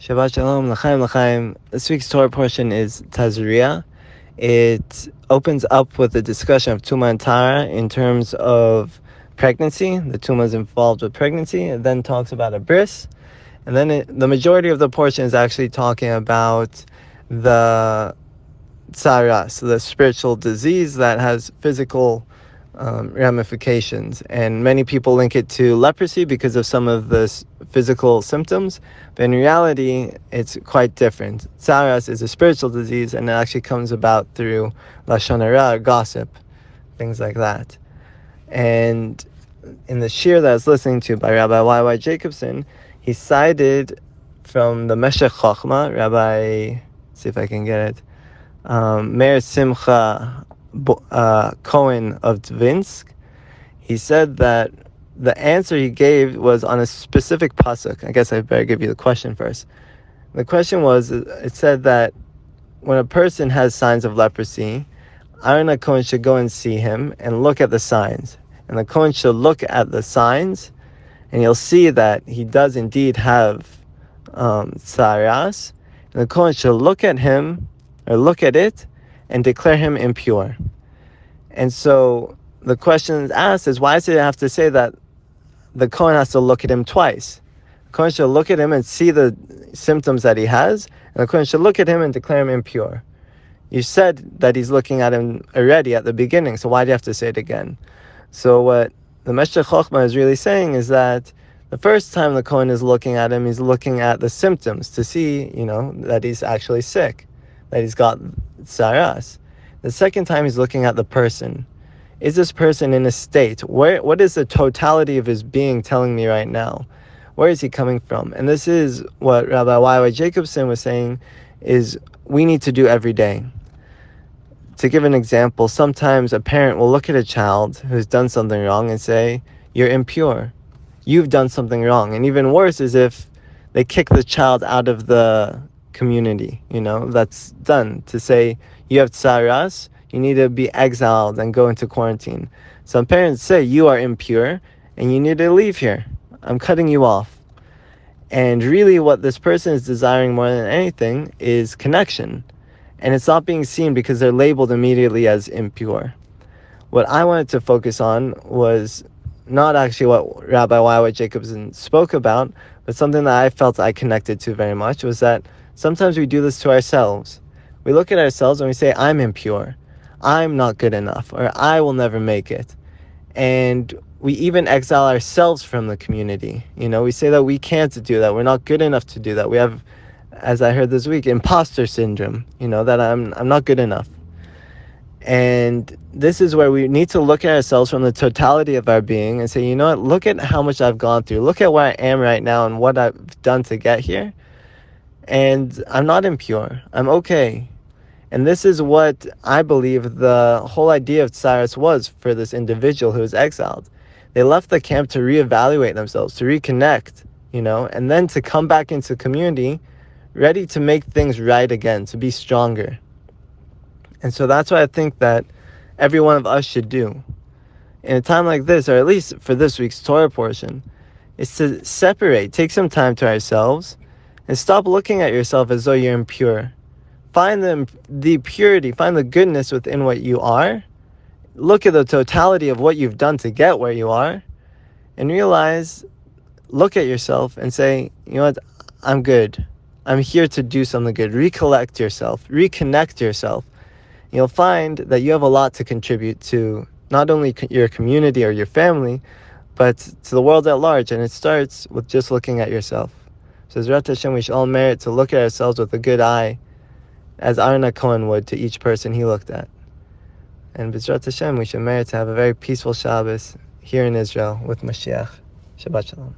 Shabbat Shalom, L'chaim, L'chaim. This week's Torah portion is Tazria. It opens up with a discussion of Tuma and Tara in terms of pregnancy. The Tuma is involved with pregnancy. It then talks about a bris. And then the majority of the portion is actually talking about the Tzaras, the spiritual disease that has physical ramifications, and many people link it to leprosy because of some of the physical symptoms, but in reality it's quite different. Tzaras is a spiritual disease, and it actually comes about through lashon hara, gossip, things like that. And in the shir that I was listening to by Rabbi Y.Y. Jacobson, he cited from the Meshech Chochma, Rabbi, see if I can get it, Meir Simcha Cohen of Dvinsk. He said that the answer he gave was on a specific pasuk. I guess I better give you the question first. The question was, it said that when a person has signs of leprosy, Aaron Cohen should go and see him and look at the signs. And the Cohen should look at the signs, and you'll see that he does indeed have Tzaras. And the Cohen should look at him, or look at it, and declare him impure. And so the question asked is, why does it have to say that the Kohen has to look at him twice? The Kohen should look at him and see the symptoms that he has, and the Kohen should look at him and declare him impure. You said that he's looking at him already at the beginning, so why do you have to say it again? So what the Meshech Chochma is really saying is that the first time the Kohen is looking at him, he's looking at the symptoms to see, that he's actually sick, that he's got Tzaras. The second time he's looking at the person. Is this person in a state? What is the totality of his being telling me right now? Where is he coming from? And this is what Rabbi Y.Y. Jacobson was saying is we need to do every day. To give an example, sometimes a parent will look at a child who's done something wrong and say, you're impure. You've done something wrong. And even worse is if they kick the child out of the community, that's done, to say you have tzaras, you need to be exiled and go into quarantine. Some parents say you are impure and you need to leave here. I'm cutting you off. And really what this person is desiring more than anything is connection. And it's not being seen because they're labeled immediately as impure. What I wanted to focus on was not actually what Rabbi Y.Y. Jacobson spoke about, but something that I felt I connected to very much was that sometimes we do this to ourselves. We look at ourselves and we say, I'm impure, I'm not good enough, or I will never make it. And we even exile ourselves from the community. We say that we can't do that, we're not good enough to do that. We have, as I heard this week, imposter syndrome, that I'm not good enough. And this is where we need to look at ourselves from the totality of our being and say, look at how much I've gone through. Look at where I am right now and what I've done to get here. And I'm not impure. I'm okay. And this is what I believe the whole idea of Tzaras was for this individual who was exiled. They left the camp to reevaluate themselves, to reconnect, and then to come back into community ready to make things right again, to be stronger. And so that's what I think that every one of us should do. In a time like this, or at least for this week's Torah portion, is to separate, take some time to ourselves, and stop looking at yourself as though you're impure. Find the purity, find the goodness within what you are. Look at the totality of what you've done to get where you are, and look at yourself and say, I'm good. I'm here to do something good. Recollect yourself, reconnect yourself. You'll find that you have a lot to contribute to not only your community or your family, but to the world at large. And it starts with just looking at yourself. So Zrat Hashem, we should all merit to look at ourselves with a good eye, as Aaron Cohen would to each person he looked at. And B'ezrat Hashem, we should merit to have a very peaceful Shabbos here in Israel with Mashiach. Shabbat Shalom.